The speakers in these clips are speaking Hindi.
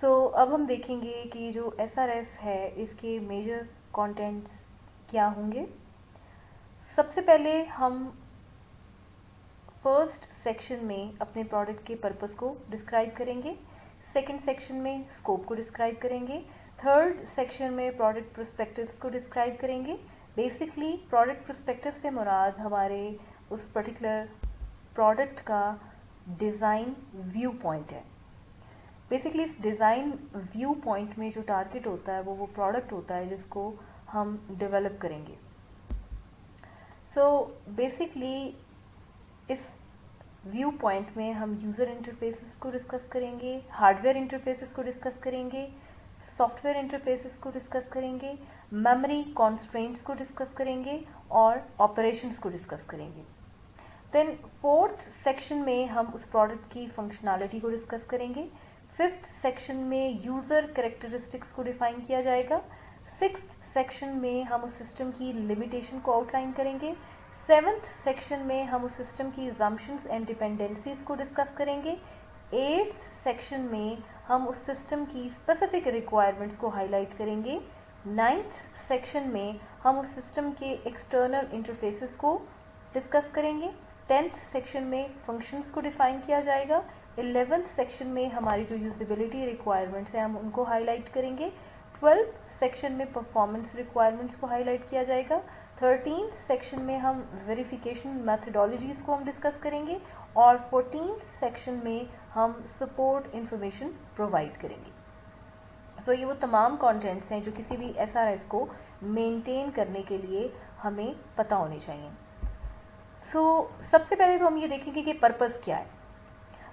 अब हम देखेंगे कि जो SRS है इसके मेजर कंटेंट्स क्या होंगे। सबसे पहले हम फर्स्ट सेक्शन में अपने प्रोडक्ट के पर्पस को डिस्क्राइब करेंगे, सेकंड सेक्शन में स्कोप को डिस्क्राइब करेंगे, थर्ड सेक्शन में प्रोडक्ट प्रोस्पेक्टस को डिस्क्राइब करेंगे। बेसिकली प्रोडक्ट प्रोस्पेक्टस से मुराद हमारे उस पर्टिकुलर प्रोडक्ट का डिज़ाइन व्यू पॉइंट है। बेसिकली इस डिज़ाइन व्यू पॉइंट में जो टारगेट होता है वो प्रोडक्ट होता है जिसको हम डेवलप करेंगे। बेसिकली इस व्यू पॉइंट में हम यूज़र इंटरफेसेस को डिस्कस करेंगे, हार्डवेयर इंटरफेसेस को डिस्कस करेंगे, सॉफ्टवेयर इंटरफेसेस को डिस्कस करेंगे, मेमोरी कॉन्स्ट्रेंट्स को डिस्कस करेंगे और ऑपरेशंस को डिस्कस करेंगे। देन फोर्थ सेक्शन में हम उस प्रोडक्ट की फंक्शनैलिटी को डिस्कस करेंगे। फिफ्थ सेक्शन में यूज़र कैरेक्टरिस्टिक्स को डिफाइन किया जाएगा। सिक्स्थ सेक्शन में हम उस सिस्टम की लिमिटेशन को आउटलाइन करेंगे। सेवन्थ सेक्शन में हम उस सिस्टम की assumptions एंड डिपेंडेंसीज को डिस्कस करेंगे। एट्थ सेक्शन में हम उस सिस्टम की स्पेसिफिक रिक्वायरमेंट्स को हाईलाइट करेंगे। नाइन्थ सेक्शन में हम उस सिस्टम के एक्सटर्नल इंटरफेसेस को डिस्कस करेंगे। टेंथ सेक्शन में फंक्शंस को डिफाइन किया जाएगा। 11th सेक्शन में हमारी जो यूजेबिलिटी रिक्वायरमेंट्स हैं हम उनको हाईलाइट करेंगे। 12th सेक्शन में परफॉर्मेंस रिक्वायरमेंट्स को हाईलाइट किया जाएगा। 13th सेक्शन में हम वेरिफिकेशन मैथडोलॉजीज को हम डिस्कस करेंगे और 14th सेक्शन में हम सपोर्ट इंफॉर्मेशन प्रोवाइड करेंगे। ये वो तमाम कंटेंट्स हैं जो किसी भी SRS को मेंटेन करने के लिए हमें पता होने चाहिए। सबसे पहले तो हम ये देखेंगे कि पर्पस क्या है।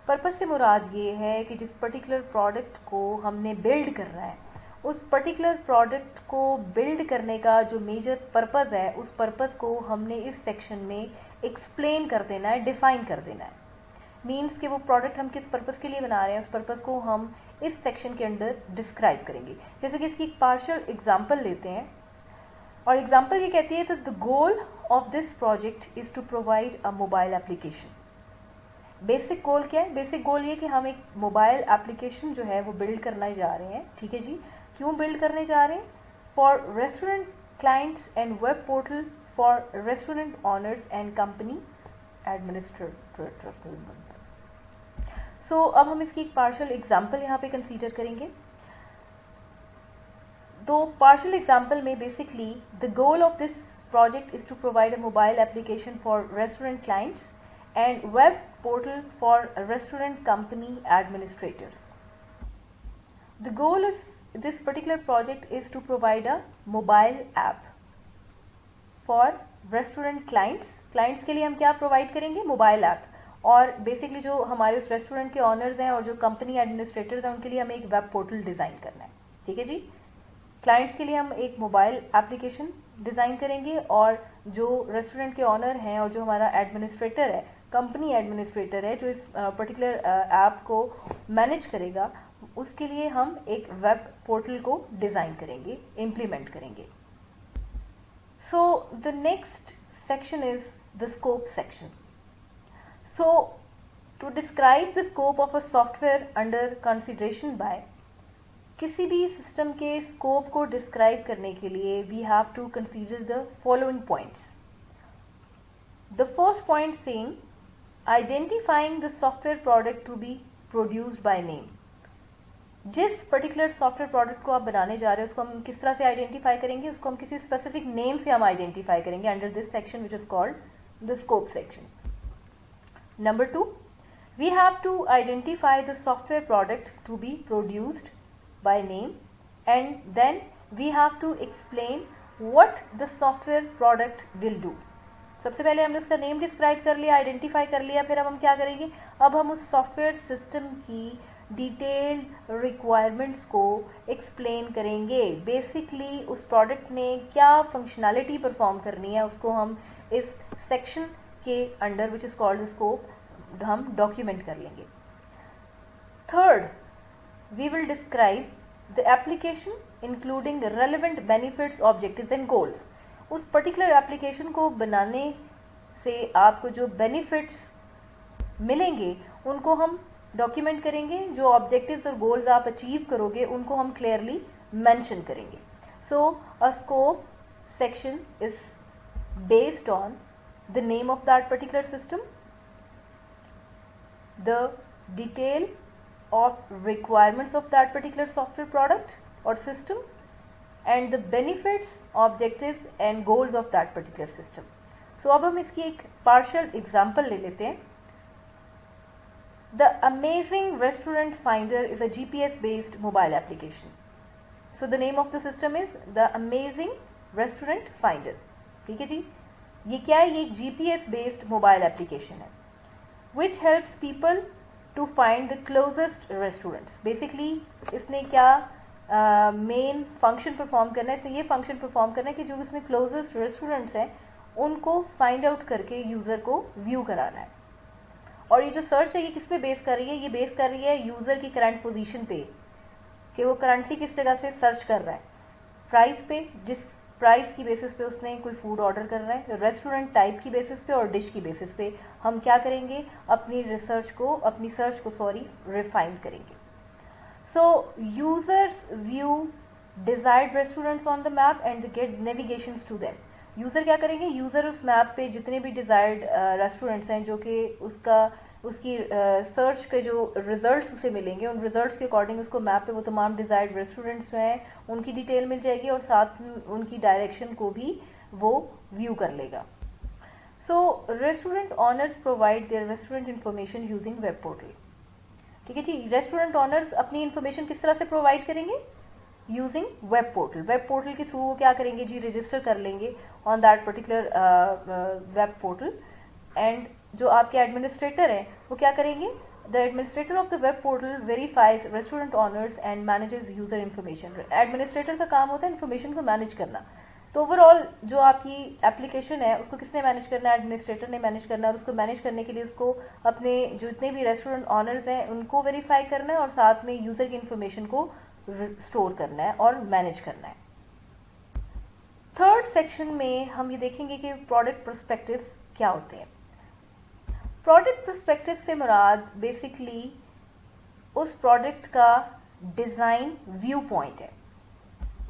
पर्पस से मुराद ये है कि जिस पर्टिकुलर प्रोडक्ट को हमने बिल्ड करना है उस पर्टिकुलर प्रोडक्ट को बिल्ड करने का जो मेजर पर्पस है उस पर्पस को हमने इस सेक्शन में एक्सप्लेन कर देना है, डिफाइन कर देना है। मीन्स कि वो प्रोडक्ट हम किस पर्पस के लिए बना रहे हैं उस पर्पस को हम इस सेक्शन के अंदर डिस्क्राइब करेंगे। जैसे कि इसकी एक पार्शियल एग्जाम्पल लेते हैं और एग्जाम्पल ये कहती है the goal of this project is to provide a mobile application. Basic goal क्या है? बेसिक गोल ये कि हम एक मोबाइल एप्लीकेशन जो है वो बिल्ड करना जा रहे हैं। ठीक है जी, क्यों बिल्ड करने जा रहे हैं? For restaurant clients and web portal for restaurant owners and company administrator. अब हम इसकी एक पार्शियल एग्जाम्पल यहाँ पे कंसीडर करेंगे। तो पार्शियल एग्जाम्पल में basically the goal of this project is to provide a mobile application for restaurant clients and web portal for restaurant company administrators. The goal of this particular project is to provide a mobile app for restaurant clients. Clients के लिए हम क्या प्रोवाइड करेंगे? Mobile app. और बेसिकली जो हमारे उस रेस्टोरेंट के ऑनर्स हैं और जो कंपनी एडमिनिस्ट्रेटर्स हैं उनके लिए हमें एक वेब पोर्टल डिज़ाइन करना है। ठीक है जी, क्लाइंट्स के लिए हम एक मोबाइल एप्लीकेशन डिज़ाइन करेंगे और जो रेस्टोरेंट के ऑनर हैं और जो हमारा एडमिनिस्ट्रेटर है, कंपनी एडमिनिस्ट्रेटर है जो इस पर्टिकुलर ऐप को मैनेज करेगा, उसके लिए हम एक वेब पोर्टल को डिज़ाइन करेंगे, इम्प्लीमेंट करेंगे। The next section is the scope section. To describe the scope of a software under consideration by, किसी भी सिस्टम के स्कोप को डिस्क्राइब करने के लिए we have to consider the following points. The first point saying identifying the software product to be produced by name. जिस पर्टिकुलर सॉफ्टवेयर प्रोडक्ट को आप बनाने जा रहे हैं उसको हम किस तरह से आइडेंटिफाई करेंगे? उसको हम किसी स्पेसिफिक नेम से हम आइडेंटिफाई करेंगे under this section which is called the scope section. Number 2, we have to identify the software product to be produced by name and then we have to explain what the software product will do. सबसे पहले हमने उसका नेम डिस्क्राइब कर लिया, आइडेंटिफाई कर लिया, फिर अब हम क्या करेंगे? अब हम उस सॉफ्टवेयर सिस्टम की डिटेल्ड रिक्वायरमेंट्स को एक्सप्लेन करेंगे। बेसिकली उस प्रोडक्ट ने क्या फंक्शनैलिटी परफॉर्म करनी है उसको हम इस सेक्शन के under which is called scope हम डॉक्यूमेंट कर लेंगे। Third, we will describe the application including relevant benefits, objectives and goals. उस पर्टिकुलर एप्लीकेशन को बनाने से आपको जो बेनिफिट्स मिलेंगे उनको हम डॉक्यूमेंट करेंगे, जो ऑब्जेक्टिव्स और गोल्स आप अचीव करोगे उनको हम क्लियरली मेंशन करेंगे. So a scope section is based on the name of that particular system, the detail of requirements of that particular software product or system, and the benefits, objectives and goals of that particular system. So अब हम इसकी एक partial example ले लेते हैं. The Amazing Restaurant Finder is a GPS based mobile application. So the name of the system is the Amazing restaurant finder. ठीक है जी, ये क्या है? ये एक जीपीएस बेस्ड मोबाइल एप्लीकेशन है which helps people to find the closest restaurants. Basically इसने क्या मेन फंक्शन परफॉर्म करना है? इसने ये फंक्शन परफॉर्म करना है कि जो इसमें क्लोजेस्ट रेस्टोरेंट्स हैं उनको फाइंड आउट करके यूजर को व्यू कराना है. और ये जो सर्च है ये किस पे बेस कर रही है? ये बेस कर रही है यूजर की करंट पोजीशन पे, कि वो करंटली किस जगह से सर्च कर रहा है. प्राइस पे, जिस प्राइस की बेसिस पे उसने कोई फूड ऑर्डर कर रहा है, रेस्टोरेंट टाइप की बेसिस पे और डिश की बेसिस पे हम क्या करेंगे? अपनी सर्च को रिफाइन करेंगे. So users view desired restaurants on the map and get navigations to them. User क्या करेंगे? यूजर उस मैप पे जितने भी डिजायर्ड रेस्टोरेंट्स हैं जो कि उसकी सर्च के जो रिजल्ट्स उसे मिलेंगे, उन रिजल्ट्स के अकॉर्डिंग उसको मैप पे वो तमाम डिजायर्ड रेस्टोरेंट्स जो हैं उनकी डिटेल मिल जाएगी और साथ में उनकी डायरेक्शन को भी वो व्यू कर लेगा. So restaurant owners provide their restaurant information using web portal. ठीक है जी, रेस्टोरेंट ऑनर्स अपनी इंफॉर्मेशन किस तरह से प्रोवाइड करेंगे? Using web portal. Web portal के थ्रू वो क्या करेंगे जी? रजिस्टर कर लेंगे on that particular web portal. And जो आपके एडमिनिस्ट्रेटर हैं वो क्या करेंगे? The administrator of the web portal verifies restaurant owners and manages user information. Administrator का काम होता है इन्फॉर्मेशन को मैनेज करना. तो ओवरऑल जो आपकी एप्लीकेशन है उसको किसने मैनेज करना है? एडमिनिस्ट्रेटर ने मैनेज करना है. और उसको मैनेज करने के लिए उसको अपने जो जितने भी रेस्टोरेंट ऑनर्स हैं उनको वेरीफाई करना है और साथ में यूजर की इन्फॉर्मेशन को स्टोर करना है और मैनेज करना है. थर्ड सेक्शन में हम ये देखेंगे कि प्रोडक्ट पर्सपेक्टिव क्या होते हैं. प्रोडक्ट पर्सपेक्टिव से मुराद बेसिकली उस प्रोडक्ट का डिजाइन व्यू पॉइंट है.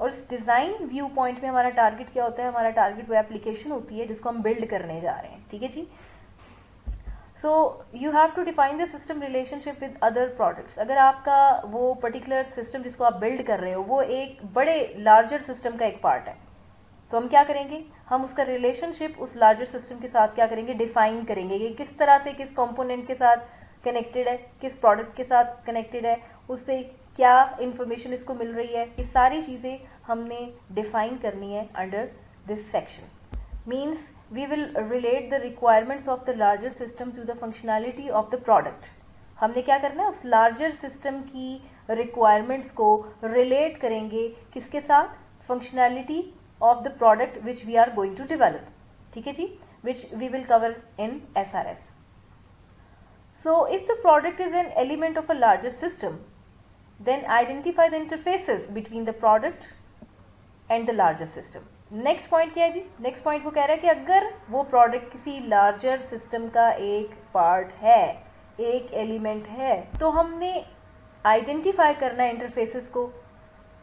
और इस डिजाइन व्यू पॉइंट में हमारा टारगेट क्या होता है? हमारा टारगेट वो एप्लीकेशन होती है जिसको हम बिल्ड करने जा रहे हैं. ठीक है जी. So you have to define the system relationship with other products. अगर आपका वो पर्टिकुलर सिस्टम जिसको आप बिल्ड कर रहे हो वो एक बड़े लार्जर सिस्टम का एक पार्ट है, तो हम क्या करेंगे? हम उसका रिलेशनशिप उस लार्जर सिस्टम के साथ क्या करेंगे? डिफाइन करेंगे कि किस तरह से किस कंपोनेंट के साथ कनेक्टेड है, किस प्रोडक्ट के साथ कनेक्टेड है, उससे क्या इंफॉर्मेशन इसको मिल रही है. ये सारी चीजें हमने डिफाइन करनी है under this section. Means we will relate the requirements of the larger system to the functionality of the product. हमने क्या करना है? उस लार्जर सिस्टम की रिक्वायरमेंट्स को रिलेट करेंगे किसके साथ? Functionality of the product which we are going to develop. ठीक है जी, which we will cover in SRS. So if the product is an element of a larger system, then identify the interfaces between the product and the larger system. Next point क्या है जी? Next point वो कह रहा है कि अगर वो product किसी larger system का एक part है, एक element है, तो हमने identify करना है interfaces को.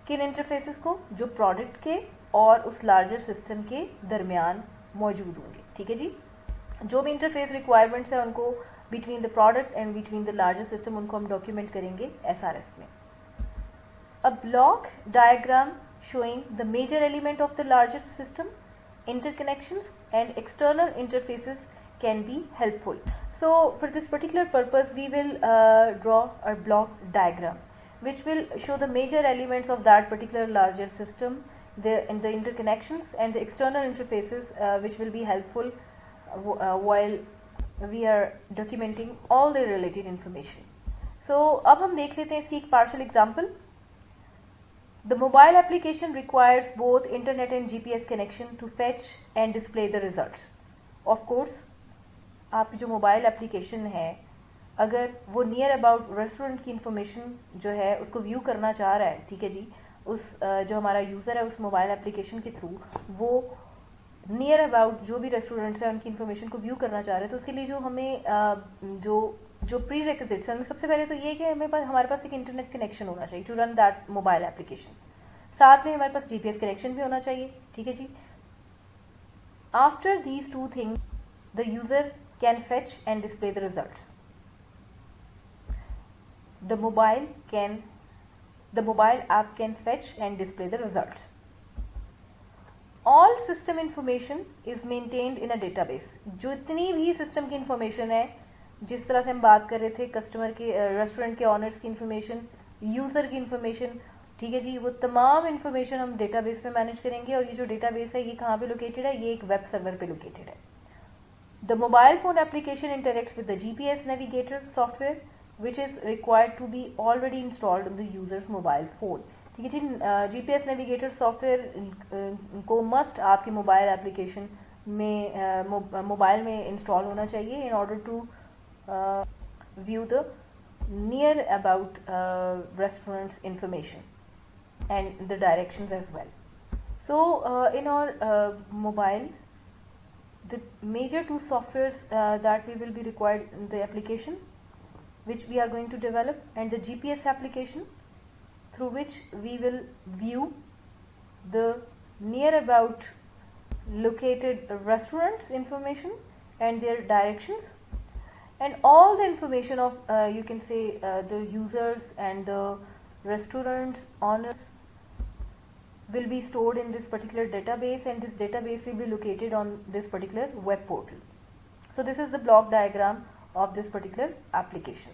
किन interfaces को? जो product के और उस लार्जर सिस्टम के दरमियान मौजूद होंगे. ठीक है जी. जो भी इंटरफेस रिक्वायरमेंट्स है उनको between the product and between the larger system उनको हम डॉक्यूमेंट करेंगे SRS में. A block diagram showing the major element of the larger system, interconnections and external interfaces can be helpful. So for this particular purpose we will draw a block diagram which will show the major elements of that particular larger system, the interconnections and the external interfaces which will be helpful while we are documenting all the related information. So अब हम देख लेते हैं इसकी एक partial example. The mobile application requires both internet and GPS connection to fetch and display the results. Of course, आपकी जो मोबाइल एप्लीकेशन है अगर वो नियर अबाउट रेस्टोरेंट की इंफॉर्मेशन जो है उसको व्यू करना चाह रहा है, ठीक है जी, उस जो हमारा यूज़र है उस मोबाइल एप्लीकेशन के थ्रू वो नियर अबाउट जो भी रेस्टोरेंट्स है उनकी इंफॉर्मेशन को व्यू करना चाह रहे हैं, तो उसके लिए जो हमें जो जो प्री रेक्विजिट्स है, सबसे पहले तो ये है कि हमारे पास एक इंटरनेट कनेक्शन होना चाहिए to run that mobile application. साथ में हमारे पास जीपीएस कनेक्शन भी होना चाहिए, ठीक है जी। After these two things the user can fetch and display the results. The mobile app can fetch and display the results. All system information is maintained in a database. जितनी भी सिस्टम की इंफॉर्मेशन है, जिस तरह से हम बात कर रहे थे कस्टमर के, रेस्टोरेंट के ऑनर्स की इंफॉर्मेशन, यूजर की इंफॉर्मेशन, ठीक है जी, वो तमाम इंफॉर्मेशन हम डेटाबेस में मैनेज करेंगे। और ये जो डेटाबेस है ये कहाँ पे लोकेटेड है? ये एक वेब सर्वर पे लोकेटेड है। The mobile phone application interacts with the GPS navigator software which is required to be already installed on the user's mobile phone। ठीक है जी, जीपीएस नेविगेटर सॉफ्टवेयर को मस्ट आपके मोबाइल एप्लीकेशन में, मोबाइल में इंस्टॉल होना चाहिए in order to view the near about restaurants information and the directions as well. So in our mobile the major two softwares that we will be required in the application which we are going to develop, and the GPS application through which we will view the near about located restaurants information and their directions, and all the information of you can say the users and the restaurants owners will be stored in this particular database, and this database will be located on this particular web portal. So this is the block diagram of this particular application.